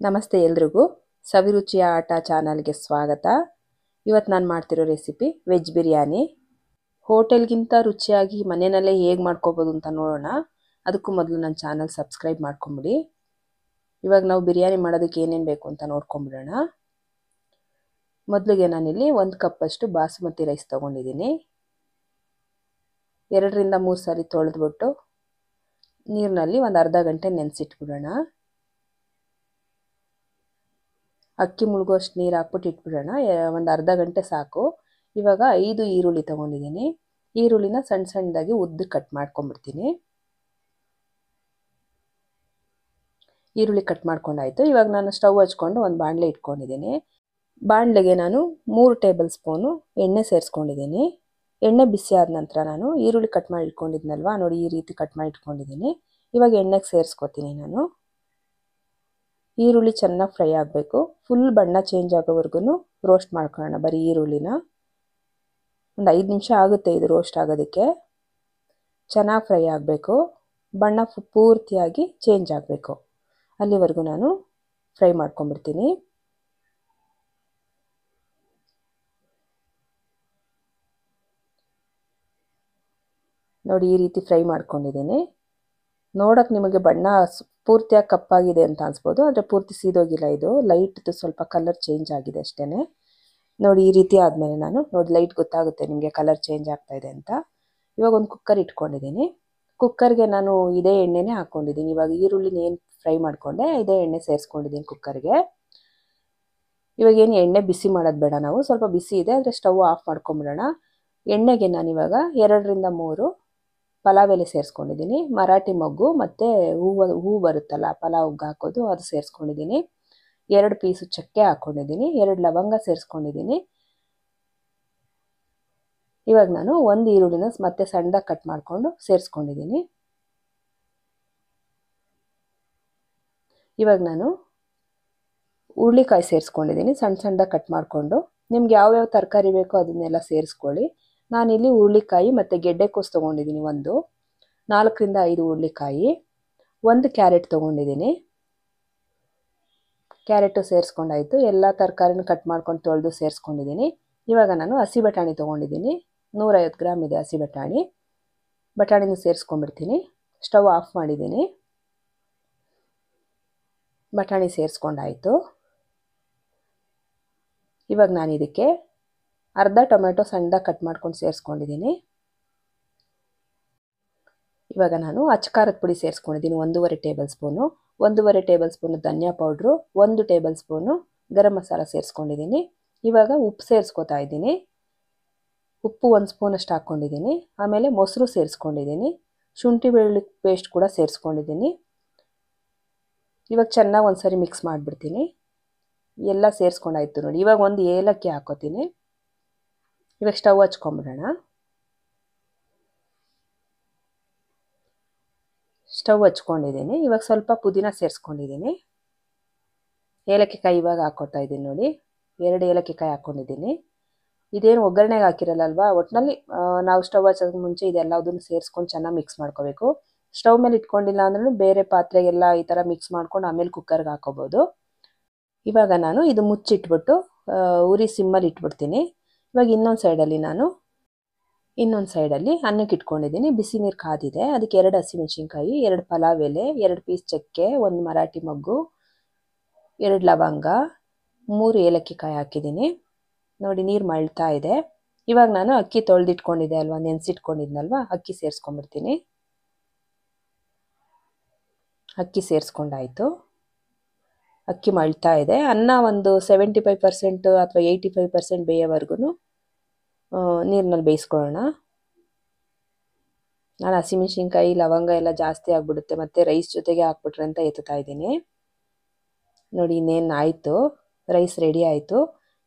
ನಮಸ್ತೆ ಎಲ್ರಿಗೂ ಸವಿರುಚಿಯ ಆಟ ಚಾನಲ್ಗೆ ಸ್ವಾಗತ. ಇವತ್ತು ನಾನು ಮಾಡ್ತಿರೋ ರೆಸಿಪಿ ವೆಜ್ ಬಿರಿಯಾನಿ. ಹೋಟೆಲ್ಗಿಂತ ರುಚಿಯಾಗಿ ಮನೆಯಲ್ಲೇ ಹೇಗೆ ಮಾಡ್ಕೋಬೋದು ಅಂತ ನೋಡೋಣ. ಅದಕ್ಕೂ ಮೊದಲು ನನ್ನ ಚಾನಲ್ ಸಬ್ಸ್ಕ್ರೈಬ್ ಮಾಡ್ಕೊಂಬಿಡಿ. ಇವಾಗ ನಾವು ಬಿರಿಯಾನಿ ಮಾಡೋದಕ್ಕೆ ಏನೇನು ಬೇಕು ಅಂತ ನೋಡ್ಕೊಂಬಿಡೋಣ. ಮೊದಲಿಗೆ ನಾನಿಲ್ಲಿ 1 ಕಪ್ಪಷ್ಟು ಬಾಸುಮತಿ ರೈಸ್ ತೊಗೊಂಡಿದ್ದೀನಿ. 2 ರಿಂದ 3 ಸಾರಿ ತೊಳೆದ್ಬಿಟ್ಟು ನೀರಿನಲ್ಲಿ ಒಂದು ಅರ್ಧ ಗಂಟೆ ನೆನೆಸಿಟ್ಬಿಡೋಣ. ಅಕ್ಕಿ ಮುಳುಗೋಷ್ಟು ನೀರು ಹಾಕ್ಬಿಟ್ಟು ಇಟ್ಬಿಡೋಣ. ಒಂದು ಅರ್ಧ ಗಂಟೆ ಸಾಕು. ಇವಾಗ 5 ಈರುಳ್ಳಿ ತೊಗೊಂಡಿದ್ದೀನಿ. ಈರುಳ್ಳಿನ ಸಣ್ಣ ಸಣ್ಣದಾಗಿ ಉದ್ದು ಕಟ್ ಮಾಡ್ಕೊಂಡ್ಬಿಡ್ತೀನಿ. ಈರುಳ್ಳಿ ಕಟ್ ಮಾಡ್ಕೊಂಡಾಯ್ತು. ಇವಾಗ ನಾನು ಸ್ಟವ್ ಹಚ್ಕೊಂಡು ಒಂದು ಬಾಣಲೆ ಇಟ್ಕೊಂಡಿದ್ದೀನಿ. ಬಾಣಲೆಗೆ ನಾನು 3 ಟೇಬಲ್ ಸ್ಪೂನು ಎಣ್ಣೆ ಸೇರಿಸ್ಕೊಂಡಿದ್ದೀನಿ. ಎಣ್ಣೆ ಬಿಸಿ ಆದ ನಂತರ ನಾನು ಈರುಳ್ಳಿ ಕಟ್ ಮಾಡಿ ಇಟ್ಕೊಂಡಿದ್ನಲ್ವ, ನೋಡಿ ಈ ರೀತಿ ಕಟ್ ಮಾಡಿ ಇಟ್ಕೊಂಡಿದ್ದೀನಿ. ಇವಾಗ ಎಣ್ಣೆಗೆ ಸೇರಿಸ್ಕೊತೀನಿ ನಾನು. ಈರುಳ್ಳಿ ಚೆನ್ನಾಗಿ ಫ್ರೈ ಆಗಬೇಕು. ಫುಲ್ ಬಣ್ಣ ಚೇಂಜ್ ಆಗೋವರೆಗೂ ರೋಸ್ಟ್ ಮಾಡ್ಕೊಳ್ಳೋಣ ಬರೀ ಈರುಳ್ಳಿನ. ಒಂದು 5 ನಿಮಿಷ ಆಗುತ್ತೆ ಇದು ರೋಸ್ಟ್ ಆಗೋದಕ್ಕೆ. ಚೆನ್ನಾಗಿ ಫ್ರೈ ಆಗಬೇಕು. ಬಣ್ಣ ಪೂರ್ತಿಯಾಗಿ ಚೇಂಜ್ ಆಗಬೇಕು. ಅಲ್ಲಿವರೆಗೂ ನಾನು ಫ್ರೈ ಮಾಡ್ಕೊಂಡ್ಬಿಡ್ತೀನಿ. ನೋಡಿ ಈ ರೀತಿ ಫ್ರೈ ಮಾಡ್ಕೊಂಡಿದ್ದೀನಿ. ನೋಡೋಕೆ ನಿಮಗೆ ಬಣ್ಣ ಪೂರ್ತಿಯಾಗಿ ಕಪ್ಪಾಗಿದೆ ಅಂತ ಅನ್ಸ್ಬೋದು, ಆದರೆ ಪೂರ್ತಿ ಸೀದೋಗಿಲ್ಲ. ಇದು ಲೈಟ್ ಸ್ವಲ್ಪ ಕಲರ್ ಚೇಂಜ್ ಆಗಿದೆ ಅಷ್ಟೇ. ನೋಡಿ ಈ ರೀತಿ ಆದಮೇಲೆ ನಾನು ನೋಡಿ ಲೈಟ್ ಗೊತ್ತಾಗುತ್ತೆ ನಿಮಗೆ ಕಲರ್ ಚೇಂಜ್ ಆಗ್ತಾ ಇದೆ ಅಂತ. ಇವಾಗ ಒಂದು ಕುಕ್ಕರ್ ಇಟ್ಕೊಂಡಿದ್ದೀನಿ. ಕುಕ್ಕರ್ಗೆ ನಾನು ಇದೇ ಎಣ್ಣೆನೇ ಹಾಕ್ಕೊಂಡಿದ್ದೀನಿ. ಇವಾಗ ಈರುಳ್ಳಿನ ಏನು ಫ್ರೈ ಮಾಡಿಕೊಂಡೆ ಇದೇ ಎಣ್ಣೆ ಸೇರಿಸ್ಕೊಂಡಿದ್ದೀನಿ ಕುಕ್ಕರ್ಗೆ. ಇವಾಗ ಏನು ಎಣ್ಣೆ ಬಿಸಿ ಮಾಡೋದು ಬೇಡ, ನಾವು ಸ್ವಲ್ಪ ಬಿಸಿ ಇದೆ, ಆದರೆ ಸ್ಟವ್ ಆಫ್ ಮಾಡ್ಕೊಂಬಿಡೋಣ. ಎಣ್ಣೆಗೆ ನಾನಿವಾಗ 2 ರಿಂದ 3 ಪಲಾವ್ ಎಲೆ ಸೇರಿಸ್ಕೊಂಡಿದ್ದೀನಿ. ಮರಾಠಿ ಮೊಗ್ಗು ಮತ್ತು ಹೂವು ಬರುತ್ತಲ್ಲ ಪಲಾವ್ಗೆ ಹಾಕೋದು, ಅದು ಸೇರಿಸ್ಕೊಂಡಿದ್ದೀನಿ. 2 ಪೀಸು ಚಕ್ಕೆ ಹಾಕ್ಕೊಂಡಿದ್ದೀನಿ. 2 ಲವಂಗ ಸೇರಿಸ್ಕೊಂಡಿದ್ದೀನಿ. ಇವಾಗ ನಾನು 1 ಈರುಳ್ಳಿನ ಮತ್ತೆ ಸಣ್ಣದಾಗಿ ಕಟ್ ಮಾಡಿಕೊಂಡು ಸೇರಿಸ್ಕೊಂಡಿದ್ದೀನಿ. ಇವಾಗ ನಾನು ಹುರುಳಿಕಾಯಿ ಸೇರಿಸ್ಕೊಂಡಿದ್ದೀನಿ ಸಣ್ಣ ಸಣ್ಣದಾಗಿ ಕಟ್ ಮಾಡಿಕೊಂಡು. ನಿಮ್ಗೆ ಯಾವ್ಯಾವ ತರಕಾರಿ ಬೇಕೋ ಅದನ್ನೆಲ್ಲ ಸೇರಿಸ್ಕೊಳ್ಳಿ. ನಾನಿಲ್ಲಿ ಹುರುಳಿಕಾಯಿ ಮತ್ತು ಗೆಡ್ಡೆಕೋಸು ತೊಗೊಂಡಿದ್ದೀನಿ. 4 ರಿಂದ 5 ಹುರುಳಿಕಾಯಿ, 1 ಕ್ಯಾರೆಟ್ ತೊಗೊಂಡಿದ್ದೀನಿ. ಕ್ಯಾರೆಟು ಸೇರಿಸ್ಕೊಂಡಾಯಿತು. ಎಲ್ಲ ತರಕಾರಿನ ಕಟ್ ಮಾಡ್ಕೊಂಡು ತೊಳೆದು ಸೇರಿಸ್ಕೊಂಡಿದ್ದೀನಿ. ಇವಾಗ ನಾನು ಹಸಿ ಬಟಾಣಿ ತೊಗೊಂಡಿದ್ದೀನಿ. 150 ಗ್ರಾಮ್ ಇದೆ ಹಸಿ ಬಟಾಣಿ. ಬಟಾಣಿನ ಸೇರಿಸ್ಕೊಂಡ್ಬಿಡ್ತೀನಿ. ಸ್ಟವ್ ಆಫ್ ಮಾಡಿದ್ದೀನಿ. ಬಟಾಣಿ ಸೇರಿಸ್ಕೊಂಡಾಯಿತು. ಇವಾಗ ನಾನು ಇದಕ್ಕೆ ಅರ್ಧ ಟೊಮೆಟೊ ಸಣ್ಣದಾಗಿ ಕಟ್ ಮಾಡ್ಕೊಂಡು ಸೇರಿಸ್ಕೊಂಡಿದ್ದೀನಿ. ಇವಾಗ ನಾನು ಅಚ್ಚಕಾರದ ಪುಡಿ ಸೇರಿಸ್ಕೊಂಡಿದ್ದೀನಿ 1.5 ಟೇಬಲ್ ಸ್ಪೂನು. 1.5 ಟೇಬಲ್ ಸ್ಪೂನು ಧನಿಯಾ powder, 1 table spoon garam masala ಸೇರಿಸ್ಕೊಂಡಿದ್ದೀನಿ. ಇವಾಗ ಉಪ್ಪು ಸೇರಿಸ್ಕೊತಾ ಇದ್ದೀನಿ. ಉಪ್ಪು 1 ಸ್ಪೂನಷ್ಟು ಹಾಕ್ಕೊಂಡಿದ್ದೀನಿ. ಆಮೇಲೆ ಮೊಸರು ಸೇರಿಸ್ಕೊಂಡಿದ್ದೀನಿ. ಶುಂಠಿ ಬೆಳ್ಳುಳ್ಳಿ ಪೇಸ್ಟ್ ಕೂಡ ಸೇರಿಸ್ಕೊಂಡಿದ್ದೀನಿ. ಇವಾಗ ಚೆನ್ನಾಗಿ ಒಂದ್ಸರಿ ಮಿಕ್ಸ್ ಮಾಡಿಬಿಡ್ತೀನಿ. ಎಲ್ಲ ಸೇರಿಸ್ಕೊಂಡಾಯ್ತು ನೋಡಿ. ಇವಾಗ 1 ಏಲಕ್ಕಿ ಹಾಕೋತೀನಿ. ಇವಾಗ ಸ್ಟವ್ ಹಚ್ಕೊಂಬಿಡೋಣ. ಸ್ಟವ್ ಹಚ್ಕೊಂಡಿದ್ದೀನಿ. ಇವಾಗ ಸ್ವಲ್ಪ ಪುದೀನ ಸೇರಿಸ್ಕೊಂಡಿದ್ದೀನಿ. ಏಲಕ್ಕಿಕಾಯಿ ಇವಾಗ ಹಾಕ್ಕೊತಾ ಇದ್ದೀನಿ ನೋಡಿ. 2 ಏಲಕ್ಕಿಕಾಯಿ ಹಾಕ್ಕೊಂಡಿದ್ದೀನಿ. ಇದೇನು ಒಗ್ಗರಣೆಗೆ ಹಾಕಿರಲ್ಲಲ್ವಾ, ಒಟ್ಟಿನಲ್ಲಿ ನಾವು ಸ್ಟವ್ ಹಚ್ಚೋದಕ್ಕೆ ಮುಂಚೆ ಇದೆಲ್ಲದನ್ನು ಸೇರಿಸ್ಕೊಂಡು ಚೆನ್ನಾಗಿ ಮಿಕ್ಸ್ ಮಾಡ್ಕೋಬೇಕು. ಸ್ಟವ್ ಮೇಲೆ ಇಟ್ಕೊಂಡಿಲ್ಲ ಅಂದ್ರೂ ಬೇರೆ ಪಾತ್ರೆಗೆಲ್ಲ ಈ ಥರ ಮಿಕ್ಸ್ ಮಾಡ್ಕೊಂಡು ಆಮೇಲೆ ಕುಕ್ಕರ್ಗೆ ಹಾಕೋಬೋದು. ಇವಾಗ ನಾನು ಇದು ಮುಚ್ಚಿಟ್ಬಿಟ್ಟು ಉರಿ ಸಿಮ್ಮಲ್ಲಿ ಇಟ್ಬಿಡ್ತೀನಿ. ಇವಾಗ ಇನ್ನೊಂದು ಸೈಡಲ್ಲಿ ಅನ್ನಕ್ಕೆ ಇಟ್ಕೊಂಡಿದ್ದೀನಿ. ಬಿಸಿ ನೀರು ಕಾದಿದೆ. ಅದಕ್ಕೆ 2 ಹಸಿಮೆಣಸಿನ್ಕಾಯಿ, 2 ಪಲಾವ್ ಎಲೆ, 2 ಪೀಸ್ ಚಕ್ಕೆ, 1 ಮರಾಠಿ ಮೊಗ್ಗು, 2 ಲವಂಗ, 3 ಏಲಕ್ಕಿಕಾಯಿ ಹಾಕಿದ್ದೀನಿ. ನೋಡಿ ನೀರು ಮಳ್ತಾ ಇದೆ. ಇವಾಗ ನಾನು ಅಕ್ಕಿ ತೊಳೆದಿಟ್ಕೊಂಡಿದ್ದೆ ಅಲ್ವಾ, ನೆನೆಸಿಟ್ಕೊಂಡಿದ್ನಲ್ವ, ಅಕ್ಕಿ ಸೇರಿಸ್ಕೊಂಡ್ಬಿಡ್ತೀನಿ. ಅಕ್ಕಿ ಸೇರಿಸ್ಕೊಂಡಾಯಿತು. ಅಕ್ಕಿ ಮಳ್ತಾ ಇದೆ. ಅನ್ನ ಒಂದು 75% ಅಥವಾ 85% ಬೇಯೋವರೆಗೂ ನೀರಿನಲ್ಲಿ ಬೇಯಿಸ್ಕೊಳ್ಳೋಣ. ನಾನು ಹಸಿಮೆಣಸಿನ್ಕಾಯಿ ಲವಂಗ ಎಲ್ಲ ಜಾಸ್ತಿ ಆಗಿಬಿಡುತ್ತೆ, ಮತ್ತು ರೈಸ್ ಜೊತೆಗೆ ಹಾಕ್ಬಿಟ್ರೆ ಅಂತ ಎತ್ತುತ್ತಾ ಇದ್ದೀನಿ. ನೋಡಿ ಇನ್ನೇನು ಆಯಿತು, ರೈಸ್ ರೆಡಿ ಆಯಿತು.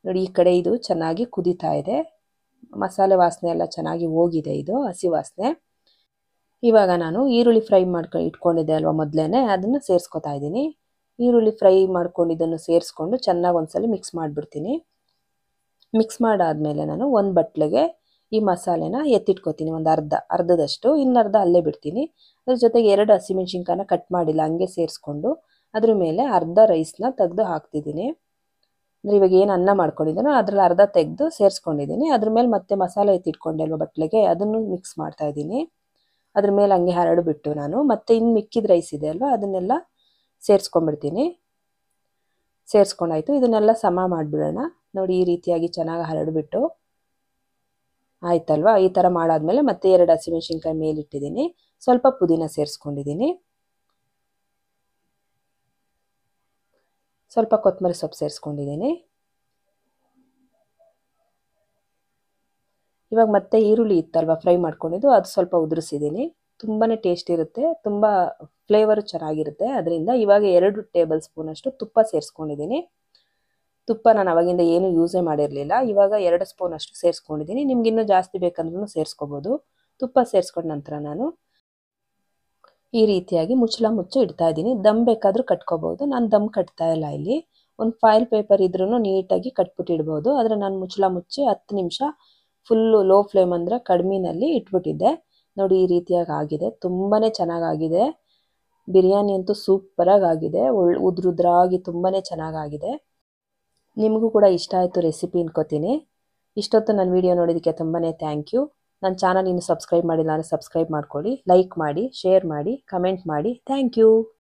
ನೋಡಿ ಈ ಕಡೆ ಇದು ಚೆನ್ನಾಗಿ ಕುದೀತಾ ಇದೆ. ಮಸಾಲೆ ವಾಸನೆ ಎಲ್ಲ ಚೆನ್ನಾಗಿ ಹೋಗಿದೆ, ಇದು ಹಸಿ ವಾಸನೆ. ಇವಾಗ ನಾನು ಈರುಳ್ಳಿ ಫ್ರೈ ಮಾಡ್ಕೊಂಡು ಇಟ್ಕೊಂಡಿದ್ದೆ ಅಲ್ವಾ ಮೊದಲೇ, ಅದನ್ನು ಸೇರಿಸ್ಕೊತಾ ಇದ್ದೀನಿ. ಈರುಳ್ಳಿ ಫ್ರೈ ಮಾಡ್ಕೊಂಡಿದ್ದನ್ನು ಸೇರಿಸ್ಕೊಂಡು ಚೆನ್ನಾಗಿ ಒಂದ್ಸಲ ಮಿಕ್ಸ್ ಮಾಡಿಬಿಡ್ತೀನಿ. ಮಿಕ್ಸ್ ಮಾಡಾದಮೇಲೆ ನಾನು ಒಂದು ಬಟ್ಲಿಗೆ ಈ ಮಸಾಲೆನ ಎತ್ತಿಟ್ಕೊತೀನಿ. ಒಂದು ಅರ್ಧದಷ್ಟು, ಇನ್ನರ್ಧ ಅಲ್ಲೇ ಬಿಡ್ತೀನಿ. ಅದ್ರ ಜೊತೆಗೆ 2 ಹಸಿಮೆಣಸಿನ್ಕಾಯಿನ ಕಟ್ ಮಾಡಿಲ್ಲ ಹಂಗೆ ಸೇರಿಸ್ಕೊಂಡು ಅದ್ರ ಮೇಲೆ ಅರ್ಧ ರೈಸ್ನ ತೆಗೆದು ಹಾಕ್ತಿದ್ದೀನಿ. ಅಂದರೆ ಇವಾಗ ಏನು ಅನ್ನ ಮಾಡ್ಕೊಂಡಿದ್ದೀನೋ ಅದ್ರಲ್ಲಿ ಅರ್ಧ ತೆಗೆದು ಸೇರಿಸ್ಕೊಂಡಿದ್ದೀನಿ. ಅದ್ರ ಮೇಲೆ ಮತ್ತೆ ಮಸಾಲೆ ಎತ್ತಿಟ್ಕೊಂಡೆ ಅಲ್ವ ಬಟ್ಲಿಗೆ, ಅದನ್ನು ಮಿಕ್ಸ್ ಮಾಡ್ತಾ ಇದ್ದೀನಿ. ಅದ್ರ ಮೇಲೆ ಹಂಗೆ ಹರಡಿಬಿಟ್ಟು ನಾನು ಮತ್ತೆ ಇನ್ನು ಮಿಕ್ಕಿದ ರೈಸ್ ಇದೆ ಅಲ್ವಾ ಅದನ್ನೆಲ್ಲ ಸೇರಿಸ್ಕೊಂಡ್ಬಿಡ್ತೀನಿ. ಸೇರಿಸ್ಕೊಂಡಾಯ್ತು. ಇದನ್ನೆಲ್ಲ ಸಮ ಮಾಡಿಬಿಡೋಣ. ನೋಡಿ ಈ ರೀತಿಯಾಗಿ ಚೆನ್ನಾಗಿ ಹರಡಿಬಿಟ್ಟು ಆಯ್ತಲ್ವಾ. ಈ ಥರ ಮಾಡಾದ್ಮೇಲೆ ಮತ್ತೆ 2 ಹಸಿಮೆಣಸಿನ್ಕಾಯಿ ಮೇಲಿಟ್ಟಿದ್ದೀನಿ. ಸ್ವಲ್ಪ ಪುದೀನ ಸೇರಿಸ್ಕೊಂಡಿದ್ದೀನಿ. ಸ್ವಲ್ಪ ಕೊತ್ತಂಬರಿ ಸೊಪ್ಪು ಸೇರಿಸ್ಕೊಂಡಿದ್ದೀನಿ. ಇವಾಗ ಮತ್ತೆ ಈರುಳ್ಳಿ ಇತ್ತಲ್ವ ಫ್ರೈ ಮಾಡ್ಕೊಂಡಿದ್ದು, ಅದು ಸ್ವಲ್ಪ ಉದುರಿಸಿದ್ದೀನಿ. ತುಂಬಾ ಟೇಸ್ಟ್ ಇರುತ್ತೆ, ತುಂಬ ಫ್ಲೇವರು ಚೆನ್ನಾಗಿರುತ್ತೆ. ಅದರಿಂದ ಇವಾಗ 2 ಟೇಬಲ್ ಸ್ಪೂನಷ್ಟು ತುಪ್ಪ ಸೇರಿಸ್ಕೊಂಡಿದ್ದೀನಿ. ತುಪ್ಪ ನಾನು ಅವಾಗಿಂದ ಏನು ಯೂಸೇ ಮಾಡಿರಲಿಲ್ಲ. ಇವಾಗ 2 ಸ್ಪೂನಷ್ಟು ಸೇರಿಸ್ಕೊಂಡಿದ್ದೀನಿ. ನಿಮ್ಗೆ ಇನ್ನೂ ಜಾಸ್ತಿ ಬೇಕಂದ್ರೂ ಸೇರಿಸ್ಕೋಬೋದು. ತುಪ್ಪ ಸೇರಿಸ್ಕೊಂಡ ನಂತರ ನಾನು ಈ ರೀತಿಯಾಗಿ ಮುಚ್ಚಳ ಮುಚ್ಚಿ ಇಡ್ತಾ ಇದ್ದೀನಿ. ದಮ್ ಬೇಕಾದರೂ ಕಟ್ಕೋಬೋದು. ನಾನು ದಮ್ ಕಟ್ತಾ ಇಲ್ಲ ಇಲ್ಲಿ. ಒಂದು ಫಾಯಿಲ್ ಪೇಪರ್ ಇದ್ರೂ ನೀಟಾಗಿ ಕಟ್ಬಿಟ್ಟಿಡ್ಬೋದು. ಆದರೆ ನಾನು ಮುಚ್ಚಳ ಮುಚ್ಚಿ 10 ನಿಮಿಷ ಫುಲ್ಲು ಲೋ ಫ್ಲೇಮ್ ಅಂದರೆ ಕಡಿಮೆನಲ್ಲಿ ಇಟ್ಬಿಟ್ಟಿದ್ದೆ. ನೋಡಿ ಈ ರೀತಿಯಾಗಿ ಆಗಿದೆ. ತುಂಬಾ ಚೆನ್ನಾಗಾಗಿದೆ. ಬಿರಿಯಾನಿ ಅಂತೂ ಸೂಪರಾಗಿ ಆಗಿದೆ. ಉದ್ರುದ್ರಾಗಿ ತುಂಬಾ ಚೆನ್ನಾಗಾಗಿದೆ. ನಿಮಗೂ ಕೂಡ ಇಷ್ಟ ಆಯಿತು ರೆಸಿಪಿ ಅನ್ಕೋತೀನಿ. ಇಷ್ಟೊತ್ತು ನನ್ನ ವಿಡಿಯೋ ನೋಡೋದಕ್ಕೆ ತುಂಬಾ ಥ್ಯಾಂಕ್ ಯು. ನನ್ನ ಚಾನಲ್ ಇನ್ನು ಸಬ್ಸ್ಕ್ರೈಬ್ ಮಾಡಿಲ್ಲ ಅಂದರೆ ಸಬ್ಸ್ಕ್ರೈಬ್ ಮಾಡ್ಕೊಳ್ಳಿ, ಲೈಕ್ ಮಾಡಿ, ಶೇರ್ ಮಾಡಿ, ಕಮೆಂಟ್ ಮಾಡಿ. Thank you.